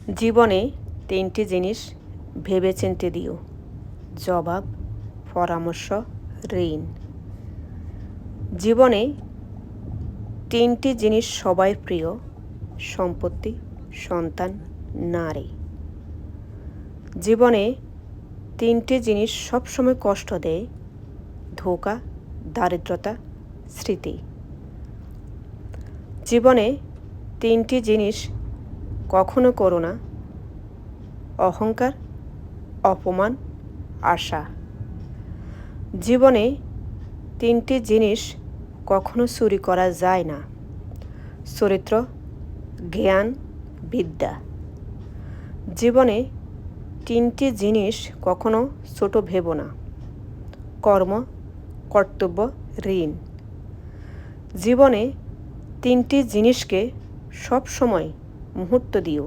জীবনে তিনটি জিনিস ভেবেচিন্তে দিও: জবাব, পরামর্শ, ঋণ। জীবনে তিনটি জিনিস সবাই প্রিয়: সম্পত্তি, সন্তান, নারী। জীবনে তিনটি জিনিস সবসময় কষ্ট দেয়: ধোঁকা, দারিদ্রতা, স্মৃতি। জীবনে তিনটি জিনিস কখনো করো না: অহংকার, অপমান, আশা। জীবনে তিনটি জিনিস কখনো চুরি করা যায় না: চরিত্র, জ্ঞান, বিদ্যা। জীবনে তিনটি জিনিস কখনো ছোট ভেবো না: কর্ম, কর্তব্য, ঋণ। জীবনে তিনটি জিনিসকে সব সময় মুহূর্ত দিও: